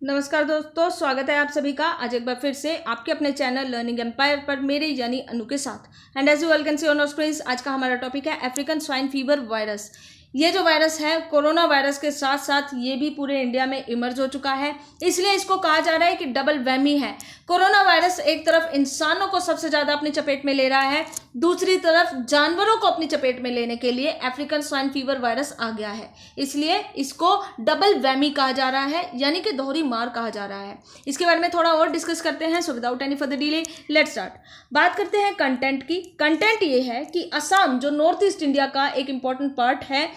नमस्कार दोस्तों, स्वागत है आप सभी का आज एक बार फिर से आपके अपने चैनल लर्निंग एम्पायर पर मेरे यानी अनु के साथ। And as you well can see on your screen, आज का हमारा टॉपिक है अफ्रीकन स्वाइन फीवर वायरस। ये जो वायरस है कोरोना वायरस के साथ साथ ये भी पूरे इंडिया में इमर्ज हो चुका है, इसलिए इसको कहा जा रहा है कि डबल वैमी है। कोरोना वायरस एक तरफ इंसानों को सबसे ज़्यादा अपनी चपेट में ले रहा है, दूसरी तरफ जानवरों को अपनी चपेट में लेने के लिए अफ्रीकन स्वाइन फीवर वायरस आ गया है, इसलिए इसको डबल वैमी कहा जा रहा है, यानी कि दोहरी मार कहा जा रहा है। इसके बारे में थोड़ा और डिस्कस करते हैं। So without any further delay let's start. बात करते हैं कंटेंट की। कंटेंट ये है कि असम जो नॉर्थ ईस्ट इंडिया का एक इंपॉर्टेंट पार्ट है,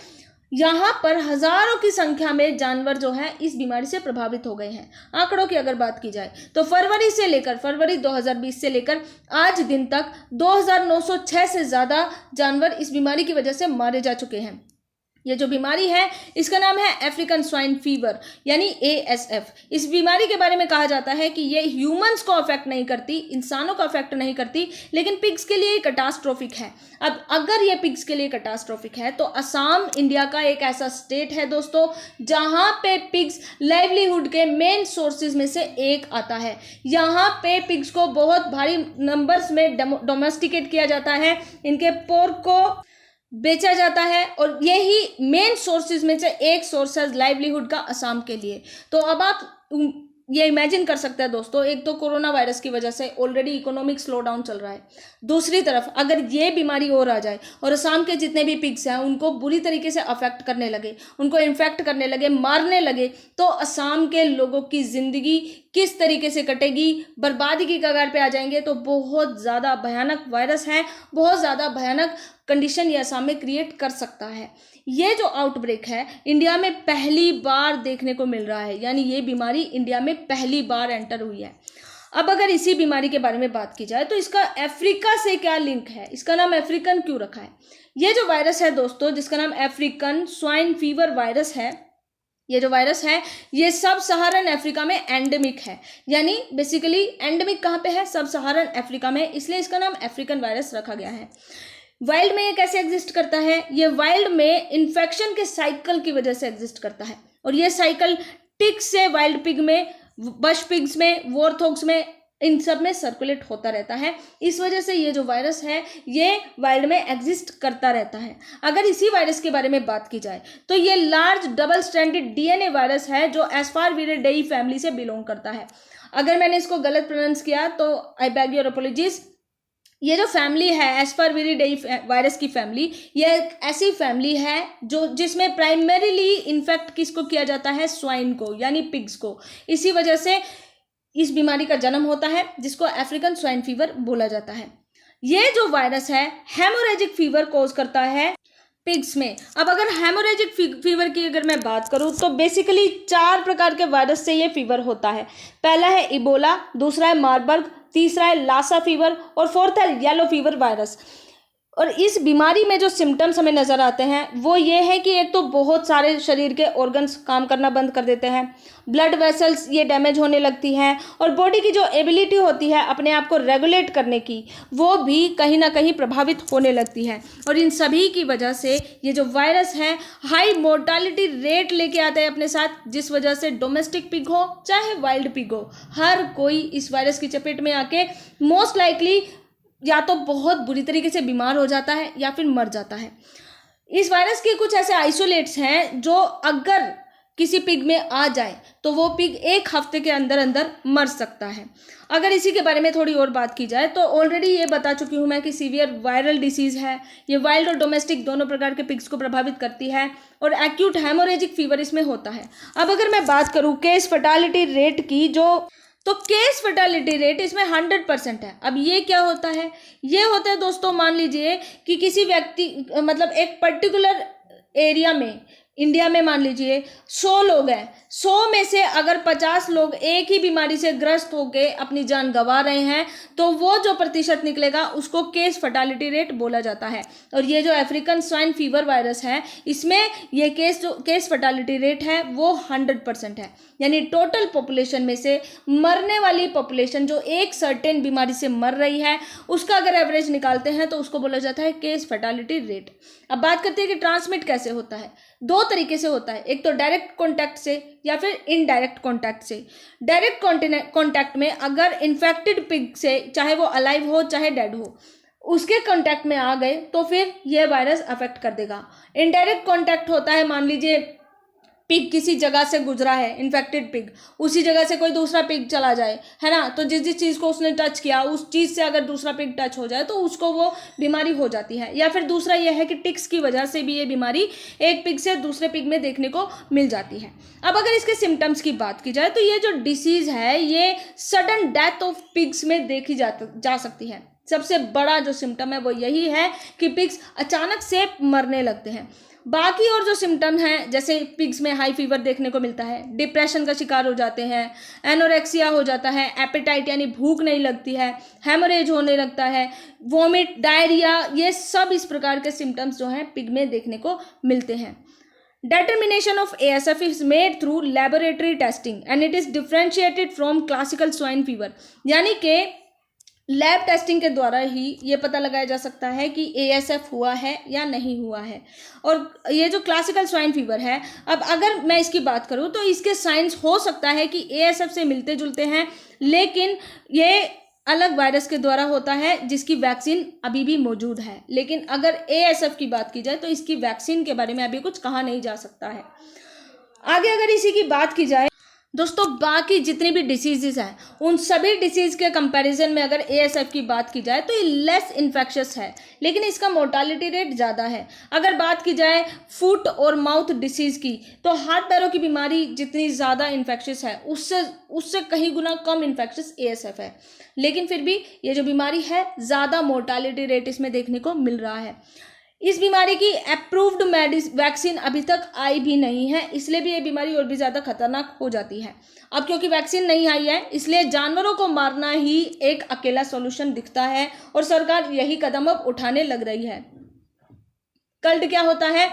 यहाँ पर हजारों की संख्या में जानवर जो है इस बीमारी से प्रभावित हो गए हैं। आंकड़ों की अगर बात की जाए तो फरवरी 2020 से लेकर आज दिन तक 2906 से ज़्यादा जानवर इस बीमारी की वजह से मारे जा चुके हैं। ये जो बीमारी है इसका नाम है अफ्रीकन स्वाइन फीवर यानी ASF। इस बीमारी के बारे में कहा जाता है कि ये ह्यूमंस को अफेक्ट नहीं करती, इंसानों को अफेक्ट नहीं करती, लेकिन पिग्स के लिए कैटास्ट्रोफिक है। अब अगर ये पिग्स के लिए कैटास्ट्रोफिक है तो असम इंडिया का एक ऐसा स्टेट है दोस्तों जहाँ पे पिग्स लाइवलीहुड के मेन सोर्सेज में से एक आता है। यहाँ पे पिग्स को बहुत भारी नंबर्स में डोमेस्टिकेट किया जाता है, इनके पोर्क को बेचा जाता है और यही मेन सोर्सेज में से एक सोर्स है लाइवलीहुड का असम के लिए। तो अब आप ये इमेजिन कर सकते हैं दोस्तों, एक तो कोरोना वायरस की वजह से ऑलरेडी इकोनॉमिक स्लो डाउन चल रहा है, दूसरी तरफ अगर ये बीमारी और आ जाए और असम के जितने भी पिग्स हैं उनको बुरी तरीके से अफेक्ट करने लगे, उनको इन्फेक्ट करने लगे, मारने लगे, तो असम के लोगों की ज़िंदगी किस तरीके से कटेगी, बर्बादी की कगार पे आ जाएंगे। तो बहुत ज़्यादा भयानक वायरस है, बहुत ज़्यादा भयानक कंडीशन ये असम में क्रिएट कर सकता है। ये जो आउटब्रेक है इंडिया में पहली बार देखने को मिल रहा है, यानी ये बीमारी इंडिया में पहली बार एंटर हुई है। अब अगर इसी बीमारी के बारे में बात की जाए तो इसका अफ्रीका से क्या लिंक है, इसका नाम अफ्रीकन क्यों रखा है। ये जो वायरस है दोस्तों जिसका नाम अफ्रीकन स्वाइन फीवर वायरस है, ये जो वायरस है ये सब सहारन अफ्रीका में एंडेमिक है, यानी बेसिकली एंडेमिक कहाँ पे है, सब सहारन अफ्रीका में, इसलिए इसका नाम अफ्रीकन वायरस रखा गया है। वाइल्ड में ये कैसे एग्जिस्ट करता है, ये वाइल्ड में इन्फेक्शन के साइकिल की वजह से एग्जिस्ट करता है, और ये साइकिल टिक से वाइल्ड पिग में, बश पिग्स में, वॉर्थॉग्स में, इन सब में सर्कुलेट होता रहता है। इस वजह से ये जो वायरस है ये वाइल्ड में एग्जिस्ट करता रहता है। अगर इसी वायरस के बारे में बात की जाए तो ये large double stranded DNA virus है जो एस्पारविरिडेई फैमिली से बिलोंग करता है। अगर मैंने इसको गलत प्रोनाउंस किया तो आई बेग योर अपॉलॉजीज। ये जो फैमिली है एस्पारविरिडेई वायरस की फैमिली, ये एक ऐसी फैमिली है जो जिसमें प्राइमरीली इन्फेक्ट किसको किया जाता है, स्वाइन को यानी पिग्स को। इसी वजह से इस बीमारी का जन्म होता है जिसको अफ्रीकन स्वाइन फीवर बोला जाता है। ये जो वायरस है हेमोरेजिक फीवर कॉज करता है पिग्स में। अब अगर हेमोरेजिक फीवर की अगर मैं बात करूं तो बेसिकली 4 प्रकार के वायरस से ये फीवर होता है। पहला है इबोला, दूसरा है मार्बर्ग, तीसरा है लासा फीवर और फोर्थ है येलो फीवर वायरस। और इस बीमारी में जो सिम्टम्स हमें नज़र आते हैं वो ये है कि एक तो बहुत सारे शरीर के ऑर्गन्स काम करना बंद कर देते हैं, ब्लड वेसल्स ये डैमेज होने लगती हैं, और बॉडी की जो एबिलिटी होती है अपने आप को रेगुलेट करने की वो भी कहीं ना कहीं प्रभावित होने लगती है। और इन सभी की वजह से ये जो वायरस है हाई मोर्टालिटी रेट लेके आता है अपने साथ, जिस वजह से डोमेस्टिक पिग हो चाहे वाइल्ड पिग हो, हर कोई इस वायरस की चपेट में आके मोस्ट लाइकली या तो बहुत बुरी तरीके से बीमार हो जाता है या फिर मर जाता है। इस वायरस के कुछ ऐसे आइसोलेट्स हैं जो अगर किसी पिग में आ जाए तो वो पिग 1 हफ्ते के अंदर अंदर मर सकता है। अगर इसी के बारे में थोड़ी और बात की जाए तो ऑलरेडी ये बता चुकी हूँ मैं कि सीवियर वायरल डिसीज़ है, ये वाइल्ड और डोमेस्टिक दोनों प्रकार के पिग्स को प्रभावित करती है और एक्यूट हेमोरेजिक फीवर इसमें होता है। अब अगर मैं बात करूँ केस फर्टालिटी रेट की, तो केस फर्टालिटी रेट इसमें 100% है। अब ये क्या होता है, ये होता है दोस्तों, मान लीजिए कि किसी व्यक्ति मतलब एक पर्टिकुलर एरिया में इंडिया में मान लीजिए 100 लोग हैं, 100 में से अगर 50 लोग एक ही बीमारी से ग्रस्त होकर अपनी जान गंवा रहे हैं तो वो जो प्रतिशत निकलेगा उसको केस फर्टालिटी रेट बोला जाता है। और ये जो अफ्रीकन स्वाइन फीवर वायरस है इसमें ये केस फर्टालिटी रेट है वो 100% है, यानी टोटल पॉपुलेशन में से मरने वाली पॉपुलेशन जो एक सर्टेन बीमारी से मर रही है उसका अगर एवरेज निकालते हैं तो उसको बोला जाता है केस फर्टालिटी रेट। अब बात करते हैं कि ट्रांसमिट कैसे होता है। दो तरीके से होता है, एक तो डायरेक्ट कॉन्टैक्ट से या फिर इनडायरेक्ट कॉन्टैक्ट से। डायरेक्ट कॉन्टैक्ट में अगर इन्फेक्टेड पिग से, चाहे वो अलाइव हो चाहे डेड हो, उसके कॉन्टैक्ट में आ गए तो फिर यह वायरस अफेक्ट कर देगा। इनडायरेक्ट कॉन्टैक्ट होता है, मान लीजिए पिग किसी जगह से गुजरा है, इन्फेक्टेड पिग, उसी जगह से कोई दूसरा पिग चला जाए, है ना, तो जिस जिस चीज़ को उसने टच किया उस चीज़ से अगर दूसरा पिग टच हो जाए तो उसको वो बीमारी हो जाती है। या फिर दूसरा यह है कि टिक्स की वजह से भी ये बीमारी एक पिग से दूसरे पिग में देखने को मिल जाती है। अब अगर इसके सिम्टम्स की बात की जाए तो ये जो डिसीज़ है ये सडन डेथ ऑफ पिग्स में देखी जा सकती है। सबसे बड़ा जो सिम्टम है वो यही है कि पिग्स अचानक से मरने लगते हैं। बाकी और जो सिम्टम हैं, जैसे पिग्स में हाई फीवर देखने को मिलता है, डिप्रेशन का शिकार हो जाते हैं, एनोरेक्सिया हो जाता है, एपेटाइट यानी भूख नहीं लगती है, हेमोरेज होने लगता है, वोमिट, डायरिया, ये सब इस प्रकार के सिम्टम्स जो हैं पिग में देखने को मिलते हैं। Determination of ASF is made through laboratory testing and it is differentiated from classical swine fever। यानी कि लैब टेस्टिंग के द्वारा ही ये पता लगाया जा सकता है कि ASF हुआ है या नहीं हुआ है। और ये जो क्लासिकल स्वाइन फीवर है, अब अगर मैं इसकी बात करूँ तो इसके साइंस हो सकता है कि ASF से मिलते जुलते हैं, लेकिन ये अलग वायरस के द्वारा होता है जिसकी वैक्सीन अभी भी मौजूद है। लेकिन अगर ASF की बात की जाए तो इसकी वैक्सीन के बारे में अभी कुछ कहा नहीं जा सकता है। आगे अगर इसी की बात की जाए दोस्तों, बाकी जितनी भी डिसीजेज हैं उन सभी डिसीज के कंपैरिजन में अगर ASF की बात की जाए तो ये लेस इन्फेक्शस है, लेकिन इसका मोर्टालिटी रेट ज़्यादा है। अगर बात की जाए फुट और माउथ डिसीज़ की तो हाथ पैरों की बीमारी जितनी ज़्यादा इन्फेक्शस है उससे कहीं गुना कम इन्फेक्शस ASF है, लेकिन फिर भी ये जो बीमारी है ज़्यादा मोर्टालिटी रेट इसमें देखने को मिल रहा है। इस बीमारी की अप्रूव्ड वैक्सीन अभी तक आई भी नहीं है, इसलिए भी ये बीमारी और भी ज़्यादा खतरनाक हो जाती है। अब क्योंकि वैक्सीन नहीं आई है इसलिए जानवरों को मारना ही एक अकेला सॉल्यूशन दिखता है और सरकार यही कदम अब उठाने लग रही है। कल्ट क्या होता है,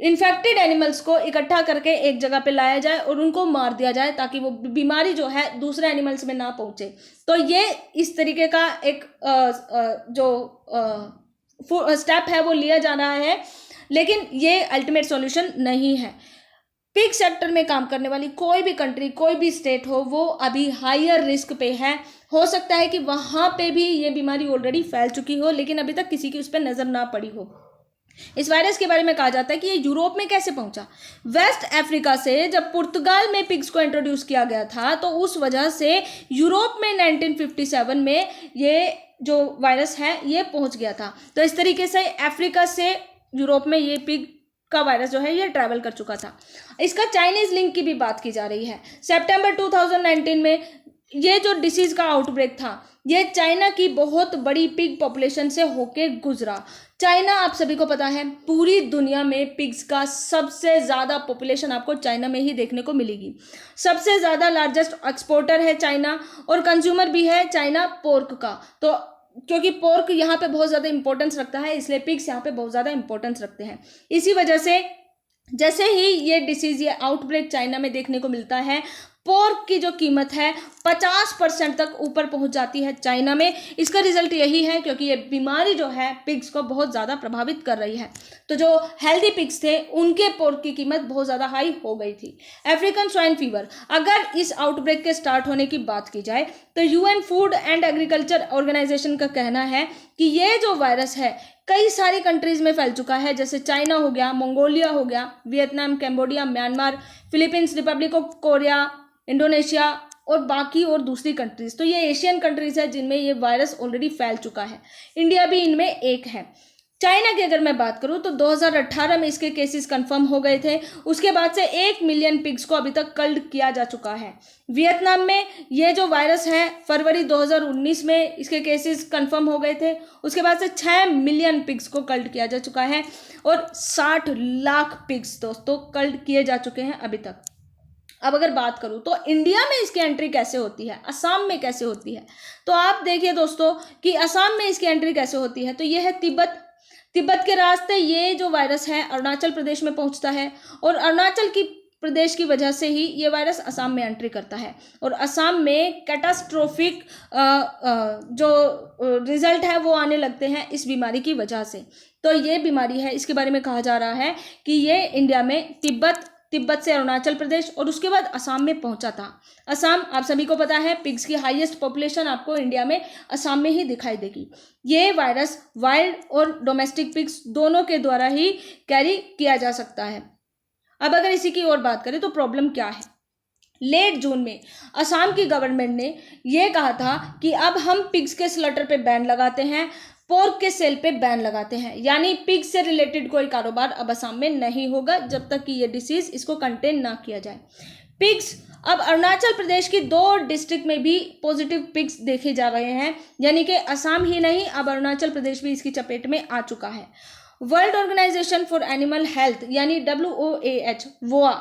इन्फेक्टेड एनिमल्स को इकट्ठा करके एक जगह पे लाया जाए और उनको मार दिया जाए ताकि वो बीमारी जो है दूसरे एनिमल्स में ना पहुंचे। तो ये इस तरीके का एक जो स्टेप है वो लिया जा रहा है, लेकिन ये अल्टीमेट सॉल्यूशन नहीं है। पिग सेक्टर में काम करने वाली कोई भी कंट्री, कोई भी स्टेट हो, वो अभी हायर रिस्क पे है। हो सकता है कि वहाँ पे भी ये बीमारी ऑलरेडी फैल चुकी हो, लेकिन अभी तक किसी की उस पर नज़र ना पड़ी हो। इस वायरस के बारे में कहा जाता है कि ये यूरोप में कैसे पहुंचा। वेस्ट अफ्रीका से जब पुर्तगाल में पिग्स को इंट्रोड्यूस किया गया था तो उस वजह से यूरोप में 1957 में ये जो वायरस है ये पहुंच गया था। तो इस तरीके से अफ्रीका से यूरोप में ये पिग का वायरस जो है ये ट्रैवल कर चुका था। इसका चाइनीज लिंक की भी बात की जा रही है। सितंबर 2019 में ये जो डिसीज का आउटब्रेक था ये चाइना की बहुत बड़ी पिग पॉपुलेशन से होके गुजरा। चाइना, आप सभी को पता है, पूरी दुनिया में पिग्स का सबसे ज़्यादा पॉपुलेशन आपको चाइना में ही देखने को मिलेगी। सबसे ज़्यादा लार्जेस्ट एक्सपोर्टर है चाइना और कंज्यूमर भी है चाइना पोर्क का। तो क्योंकि पोर्क यहाँ पे बहुत ज़्यादा इंपॉर्टेंस रखता है इसलिए पिग्स यहाँ पे बहुत ज़्यादा इंपॉर्टेंस रखते हैं। इसी वजह से जैसे ही ये डिसीज़, ये आउटब्रेक चाइना में देखने को मिलता है, पोर्क की जो कीमत है 50% तक ऊपर पहुंच जाती है चाइना में। इसका रिजल्ट यही है क्योंकि ये बीमारी जो है पिग्स को बहुत ज़्यादा प्रभावित कर रही है। तो जो हेल्दी पिग्स थे उनके पोर्क की कीमत बहुत ज़्यादा हाई हो गई थी। अफ्रीकन स्वाइन फीवर, अगर इस आउटब्रेक के स्टार्ट होने की बात की जाए तो UN food and agriculture organisation का कहना है कि ये जो वायरस है कई सारी कंट्रीज़ में फैल चुका है, जैसे चाइना हो गया, मंगोलिया हो गया, Vietnam, Cambodia, Myanmar, Philippines, Republic of Korea, Indonesia और बाकी और दूसरी कंट्रीज़। तो ये एशियन कंट्रीज़ है जिनमें ये वायरस ऑलरेडी फैल चुका है। इंडिया भी इनमें एक है। चाइना की अगर मैं बात करूं तो 2018 में इसके केसेस कंफर्म हो गए थे। उसके बाद से 1 मिलियन पिग्स को अभी तक कल्ड किया जा चुका है। वियतनाम में ये जो वायरस है फरवरी 2019 में इसके केसेस कंफर्म हो गए थे। उसके बाद से 6 मिलियन पिग्स को कल्ड किया जा चुका है और 60 लाख पिग्स दोस्तों कल्ड किए जा चुके हैं अभी तक। अब अगर बात करूं तो इंडिया में इसकी एंट्री कैसे होती है, असम में कैसे होती है, तो आप देखिए दोस्तों कि असम में इसकी एंट्री कैसे होती है। तो ये है तिब्बत के रास्ते ये जो वायरस है अरुणाचल प्रदेश में पहुंचता है और अरुणाचल की प्रदेश की वजह से ही ये वायरस असम में एंट्री करता है और असम में कैटास्ट्रोफिक जो रिजल्ट है वो आने लगते हैं इस बीमारी की वजह से। तो ये बीमारी है, इसके बारे में कहा जा रहा है कि ये इंडिया में तिब्बत से अरुणाचल प्रदेश और उसके बाद असम में पहुंचा था। असम आप सभी को पता है, पिग्स की हाईएस्ट पॉपुलेशन आपको इंडिया में असम में ही दिखाई देगी। ये वायरस वाइल्ड और डोमेस्टिक पिग्स दोनों के द्वारा ही कैरी किया जा सकता है। अब अगर इसी की और बात करें तो प्रॉब्लम क्या है। लेट जून में असम की गवर्नमेंट ने यह कहा था कि अब हम पिग्स के स्लॉटर पे बैन लगाते हैं, पोर्क के सेल पे बैन लगाते हैं, यानी पिग से रिलेटेड कोई कारोबार अब असम में नहीं होगा जब तक कि ये डिसीज इसको कंटेन ना किया जाए। पिग्स अब अरुणाचल प्रदेश की 2 डिस्ट्रिक्ट में भी पॉजिटिव पिग्स देखे जा रहे हैं, यानी कि असम ही नहीं अब अरुणाचल प्रदेश भी इसकी चपेट में आ चुका है। World organisation for animal health यानी WOAH वोआ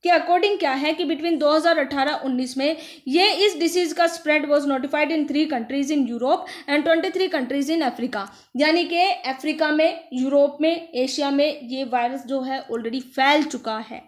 के अकॉर्डिंग क्या है कि बिटवीन 2018-19 में ये इस डिसीज का spread was notified in 3 countries in Europe and 23 countries in Africa, यानी कि अफ्रीका में, यूरोप में, एशिया में ये वायरस जो है ऑलरेडी फैल चुका है।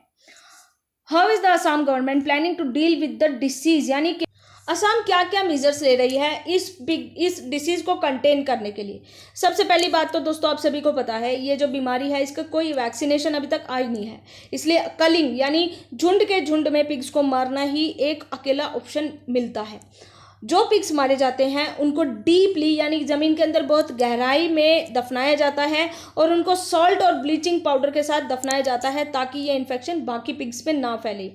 How is the Assam government planning to deal with the disease, यानी कि असम क्या क्या मेजर्स ले रही है इस डिसीज को कंटेन करने के लिए। सबसे पहली बात तो दोस्तों आप सभी को पता है, ये जो बीमारी है इसका कोई वैक्सीनेशन अभी तक आई नहीं है, इसलिए कलिंग यानी झुंड के झुंड में पिग्स को मारना ही एक अकेला ऑप्शन मिलता है। जो पिग्स मारे जाते हैं उनको डीपली यानी ज़मीन के अंदर बहुत गहराई में दफनाया जाता है और उनको सॉल्ट और ब्लीचिंग पाउडर के साथ दफनाया जाता है ताकि ये इन्फेक्शन बाकी पिग्स पे ना फैले।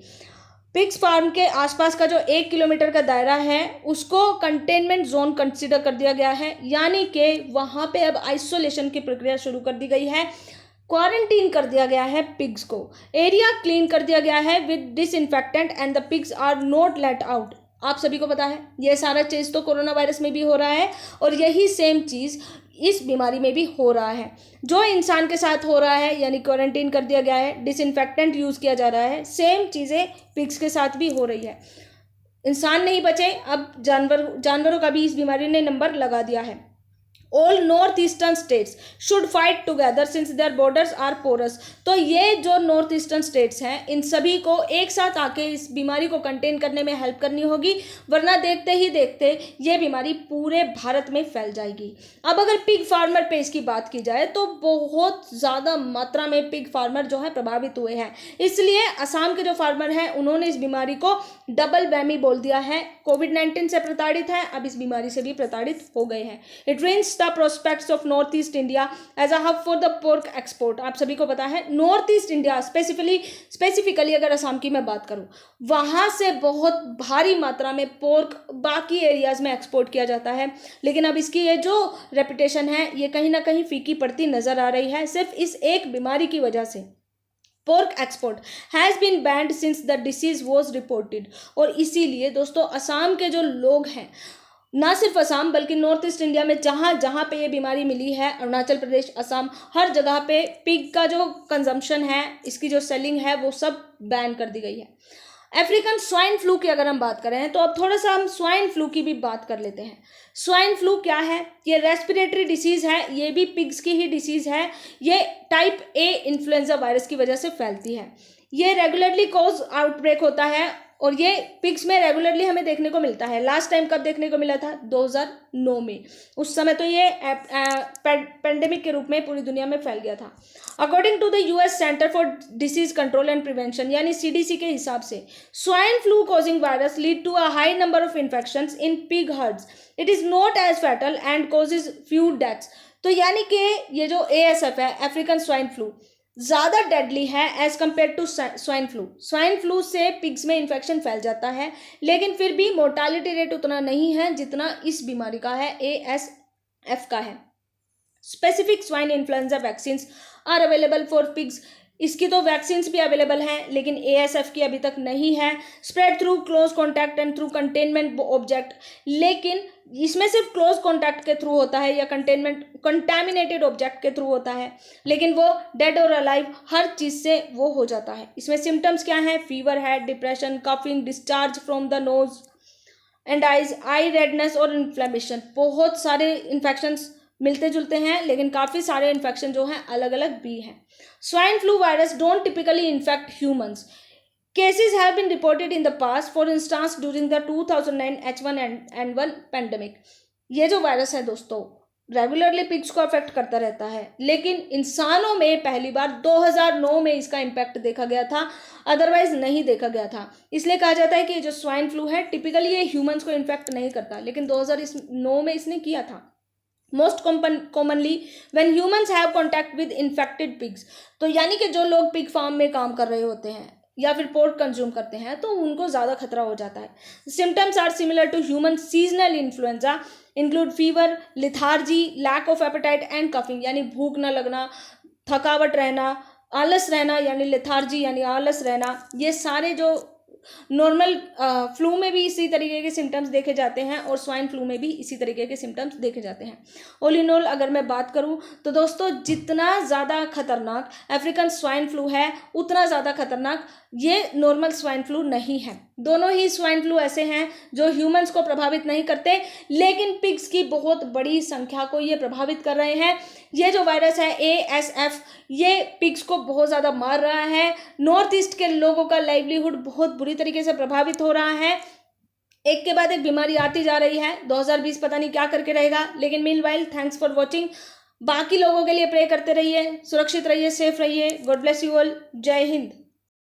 पिग्स फार्म के आसपास का जो 1 किलोमीटर का दायरा है उसको कंटेनमेंट जोन कंसीडर कर दिया गया है, यानी कि वहाँ पे अब आइसोलेशन की प्रक्रिया शुरू कर दी गई है। क्वारंटीन कर दिया गया है पिग्स को, एरिया क्लीन कर दिया गया है with disinfectant and the pigs are not let out. आप सभी को पता है ये सारा चीज़ तो कोरोना वायरस में भी हो रहा है और यही सेम चीज़ इस बीमारी में भी हो रहा है। जो इंसान के साथ हो रहा है यानी क्वारंटीन कर दिया गया है, डिसइंफेक्टेंट यूज़ किया जा रहा है, सेम चीज़ें पिग्स के साथ भी हो रही है। इंसान नहीं बचे, अब जानवरों का भी इस बीमारी ने नंबर लगा दिया है। All north eastern states should fight together since their borders are porous. तो ये जो नॉर्थ ईस्टर्न स्टेट्स हैं इन सभी को एक साथ आके इस बीमारी को कंटेन करने में हेल्प करनी होगी, वरना देखते ही देखते ये बीमारी पूरे भारत में फैल जाएगी। अब अगर पिग फार्मर पे इसकी बात की जाए तो बहुत ज़्यादा मात्रा में पिग फार्मर जो है प्रभावित हुए हैं, इसलिए असम के जो फार्मर हैं उन्होंने इस बीमारी को डबल वैमी बोल दिया है। कोविड-19 से प्रताड़ित है, अब इस बीमारी से भी प्रताड़ित हो गए हैं। It means the prospects of north east India as a hub for the pork export. आप सभी को पता है नॉर्थ ईस्ट इंडिया स्पेसिफिकली अगर असम की मैं बात करूं, वहां से बहुत भारी मात्रा में पोर्क बाकी एरियाज में एक्सपोर्ट किया जाता है, लेकिन अब इसकी ये जो रेपुटेशन है ये कहीं ना कहीं फीकी पड़ती नजर आ रही है सिर्फ इस एक बीमारी की वजह से। Pork export has been banned since the disease was reported. और इसीलिए दोस्तों असम के जो लोग हैं, ना सिर्फ असम बल्कि नॉर्थ ईस्ट इंडिया में जहाँ जहाँ पे ये बीमारी मिली है, अरुणाचल प्रदेश, असम, हर जगह पे पिग का जो कंजम्पशन है, इसकी जो सेलिंग है वो सब बैन कर दी गई है। अफ्रीकन स्वाइन फ्लू की अगर हम बात करें तो अब थोड़ा सा हम स्वाइन फ्लू की भी बात कर लेते हैं। स्वाइन फ्लू क्या है? ये रेस्पिरेटरी डिसीज़ है, ये भी पिग्स की ही डिसीज़ है। ये टाइप A इन्फ्लुएंजा वायरस की वजह से फैलती है। ये रेगुलरली कॉज आउटब्रेक होता है और ये पिग्स में रेगुलरली हमें देखने को मिलता है। लास्ट टाइम कब देखने को मिला था? 2009 में। उस समय तो ये पेंडेमिक के रूप में पूरी दुनिया में फैल गया था। According to the US centre for disease control and prevention यानी CDC के हिसाब से swine flu causing virus lead to a high number of infections in pig herds. It is not as fatal and causes few deaths. तो यानी कि ये जो ASF है, अफ्रीकन स्वाइन फ्लू, ज़्यादा डेडली है as compare to swine flu. Swine flu से pigs में इन्फेक्शन फैल जाता है, लेकिन फिर भी मोर्टालिटी रेट उतना नहीं है जितना इस बीमारी का है, ASF का है। Specific swine influenza vaccine are available for pigs. इसकी तो वैक्सीन्स भी अवेलेबल हैं, लेकिन ASF की अभी तक नहीं है। Spread through close contact and through containment object, लेकिन इसमें सिर्फ क्लोज कॉन्टैक्ट के थ्रू होता है या कंटामिनेटेड ऑब्जेक्ट के थ्रू होता है, लेकिन वो डेड और अलाइव हर चीज़ से वो हो जाता है। इसमें सिम्टम्स क्या हैं? फीवर है, depression, coughing, discharge from the nose and eyes, I redness और इन्फ्लेमेशन। बहुत सारे इन्फेक्शंस मिलते जुलते हैं, लेकिन काफ़ी सारे इन्फेक्शन जो हैं अलग अलग भी हैं। Swine flu virus don't typically infect humans. Cases have been reported in the past, for instance during the 2009 H1N1 pandemic. ये जो वायरस है दोस्तों रेगुलरली पिग्स को अफेक्ट करता रहता है, लेकिन इंसानों में पहली बार 2009 में इसका इम्पैक्ट देखा गया था, अदरवाइज नहीं देखा गया था। इसलिए कहा जाता है कि जो स्वाइन फ्लू है टिपिकली ये ह्यूमंस को इन्फेक्ट नहीं करता, लेकिन 2009 में इसने किया था। Most commonly when humans have contact with infected pigs, तो यानी कि जो लोग पिग फार्म में काम कर रहे होते हैं या फिर पोर्क कंज्यूम करते हैं तो उनको ज़्यादा खतरा हो जाता है। Symptoms are similar to human seasonal influenza, include fever, lethargy, lack of appetite and coughing, यानी भूख न लगना, थकावट रहना, आलस रहना यानी लिथार्जी यानी आलस रहना। ये सारे जो नॉर्मल फ्लू में भी इसी तरीके के सिम्टम्स देखे जाते हैं और स्वाइन फ्लू में भी इसी तरीके के सिम्टम्स देखे जाते हैं। ऑल इन ऑल अगर मैं बात करूं तो दोस्तों जितना ज़्यादा खतरनाक अफ्रीकन स्वाइन फ्लू है उतना ज़्यादा खतरनाक ये नॉर्मल स्वाइन फ्लू नहीं है। दोनों ही स्वाइन फ्लू ऐसे हैं जो ह्यूमंस को प्रभावित नहीं करते, लेकिन पिग्स की बहुत बड़ी संख्या को ये प्रभावित कर रहे हैं। ये जो वायरस है ASF ये पिग्स को बहुत ज़्यादा मार रहा है। नॉर्थ ईस्ट के लोगों का लाइवलीहुड बहुत बुरी तरीके से प्रभावित हो रहा है। एक के बाद एक बीमारी आती जा रही है। 2020 पता नहीं क्या करके रहेगा, लेकिन मीनवाइल थैंक्स फॉर वॉचिंग। बाकी लोगों के लिए प्रे करते रहिए, सुरक्षित रहिए, सेफ रहिए। God bless you all. जय हिंद।